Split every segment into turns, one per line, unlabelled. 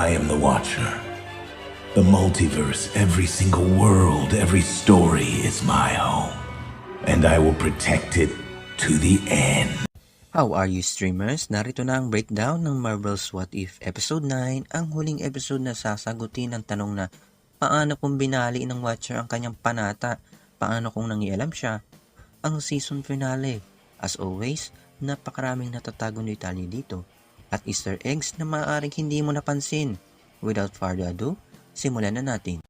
I am the Watcher. The multiverse, every single world, every story is my home. And I will protect it to the end.
How are you streamers? Narito na ang breakdown ng Marvel's What If Episode 9, ang huling episode na sasagutin ang tanong na paano kung binali ng Watcher ang kanyang panata, paano kung nangialam siya, ang season finale. As always, napakaraming natatagong detalye dito at Easter eggs na maaaring hindi mo napansin. Without further ado, simulan na natin.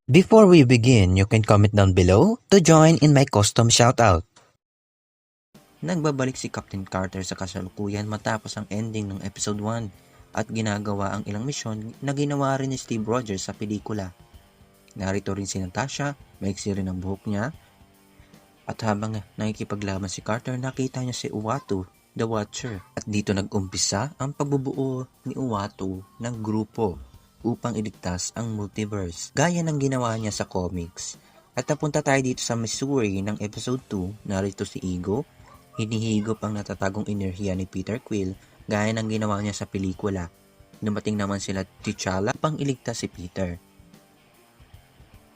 Before we begin, you can comment down below to join in my custom shoutout. Nagbabalik si Captain Carter sa kasalukuyan matapos ang ending ng episode 1 at ginagawa ang ilang misyon na ginawa rin ni Steve Rogers sa pelikula. Narito rin si Natasha, maiksi rin ang buhok niya, at habang nakikipaglaban si Carter, nakita niya si Uatu, the Watcher. At dito nag-umpisa ang pagbubuo ni Uatu ng grupo upang iligtas ang multiverse, gaya ng ginawa niya sa comics. At napunta tayo dito sa Missouri ng episode 2, narito si Ego, hinihigop ang natatagong enerhiya ni Peter Quill, gaya ng ginawa niya sa pelikula. Dumating naman sila T'Challa upang iligtas si Peter.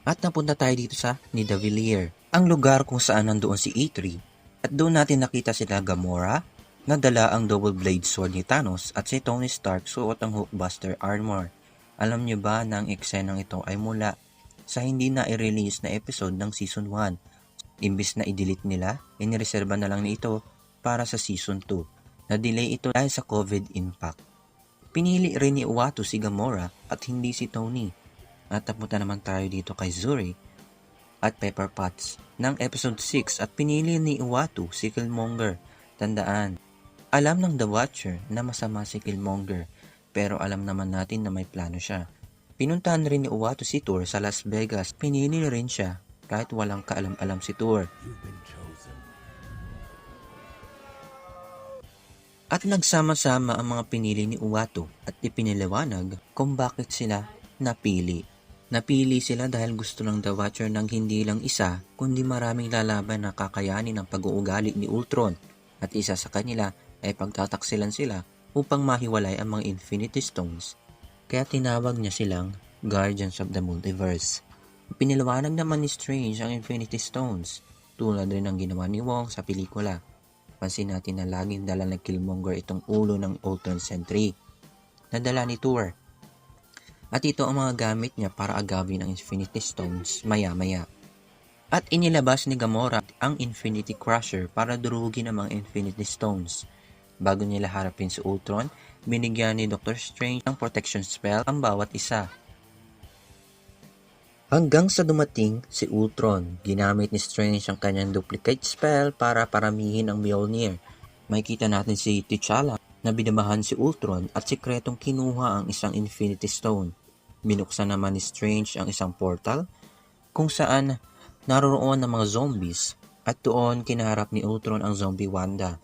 At napunta tayo dito sa Nidavellir, ang lugar kung saan nandoon si E3, at doon natin nakita sila Gamora, na dala ang double blade sword ni Thanos, at si Tony Stark suot ang Hulkbuster armor. Alam niyo ba na ang eksenang ito ay mula sa hindi na i-release na episode ng Season 1? Imbis na i-delete nila, inireserba na lang ito para sa Season 2. Na-delay ito dahil sa COVID impact. Pinili rin ni Uatu si Gamora at hindi si Tony. At napunta naman tayo dito kay Zuri at Pepper Potts ng episode 6 at pinili ni Uatu si Killmonger. Tandaan, alam ng The Watcher na masama si Killmonger, pero alam naman natin na may plano siya. Pinuntahan rin ni Uatu si Thor sa Las Vegas. Pinili rin siya kahit walang kaalam-alam si Thor. At nagsama-sama ang mga pinili ni Uatu at ipiniliwanag kung bakit sila napili. Napili sila dahil gusto ng The Watcher ng hindi lang isa, kundi maraming lalaban na kakayanin ang pag-uugali ni Ultron. At isa sa kanila ay pagtataksilan sila upang mahiwalay ang mga Infinity Stones, kaya tinawag niya silang Guardians of the Multiverse. Piniliwanag naman ni Strange ang Infinity Stones, tulad rin ng ginawa ni Wong sa pelikula. Pansin natin na laging dala ng Killmonger itong ulo ng Ultron Sentry, na dala ni Thor. At ito ang mga gamit niya para agawin ang Infinity Stones maya-maya. At inilabas ni Gamora ang Infinity Crusher para durugin ang mga Infinity Stones. Bago nila harapin si Ultron, binigyan ni Doctor Strange ng protection spell ang bawat isa. Hanggang sa dumating si Ultron, ginamit ni Strange ang kanyang duplicate spell para paramihin ang Mjolnir. Makikita natin si T'Challa na binabahan si Ultron at sikretong kinuha ang isang Infinity Stone. Binuksan naman ni Strange ang isang portal kung saan naroroon ang mga zombies at doon kinaharap ni Ultron ang zombie Wanda.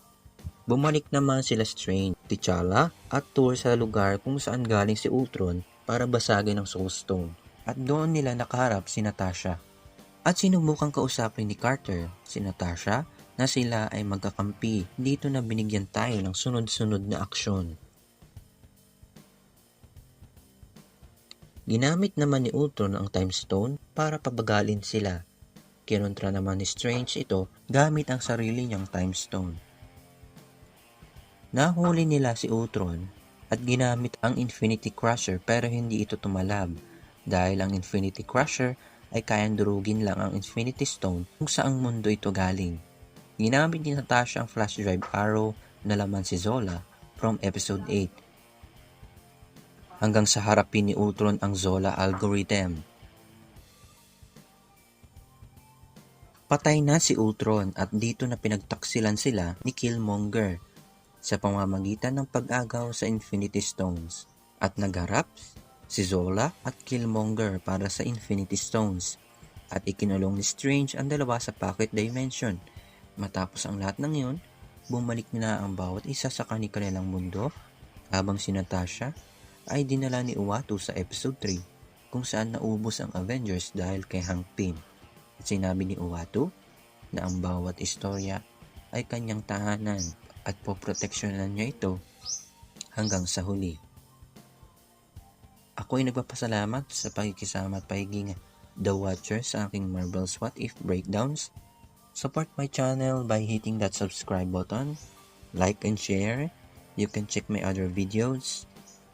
Bumalik naman sila Strange, T'Challa at Thor sa lugar kung saan galing si Ultron para basagin ang Soul Stone. At doon nila nakaharap si Natasha. At sinubukang kausapin ni Carter si Natasha na sila ay magkakampi. Dito na binigyan tayo ng sunod-sunod na aksyon. Ginamit naman ni Ultron ang Time Stone para pabagalin sila. Kinontra naman ni Strange ito gamit ang sarili niyang Time Stone. Nahuli nila si Ultron at ginamit ang Infinity Crusher pero hindi ito tumalab dahil ang Infinity Crusher ay kayang durugin lang ang Infinity Stone kung saang mundo ito galing. Ginamit ni Natasha ang Flash Drive Arrow na laman si Zola from episode 8 hanggang sa harapin ni Ultron ang Zola algorithm. Patay na si Ultron at dito na pinagtaksilan sila ni Killmonger sa pamamagitan ng pag-agaw sa Infinity Stones at nagharap si Zola at Killmonger para sa Infinity Stones at ikinulong ni Strange ang dalawa sa Pocket Dimension. Matapos ang lahat ng iyon, bumalik na ang bawat isa sa kanilang mundo habang si Natasha ay dinala ni Uatu sa episode 3 kung saan naubos ang Avengers dahil kay Hank Pym. At sinabi ni Uatu na ang bawat istorya ay kanyang tahanan at poproteksyonan niya ito hanggang sa huli. Ako ay nagpapasalamat sa pagkikisama at pagiging The Watcher sa aking Marvel's What If breakdowns. Support my channel by hitting that subscribe button, like and share. You can check my other videos.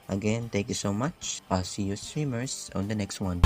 Again, thank you so much. I'll see you streamers on the next one.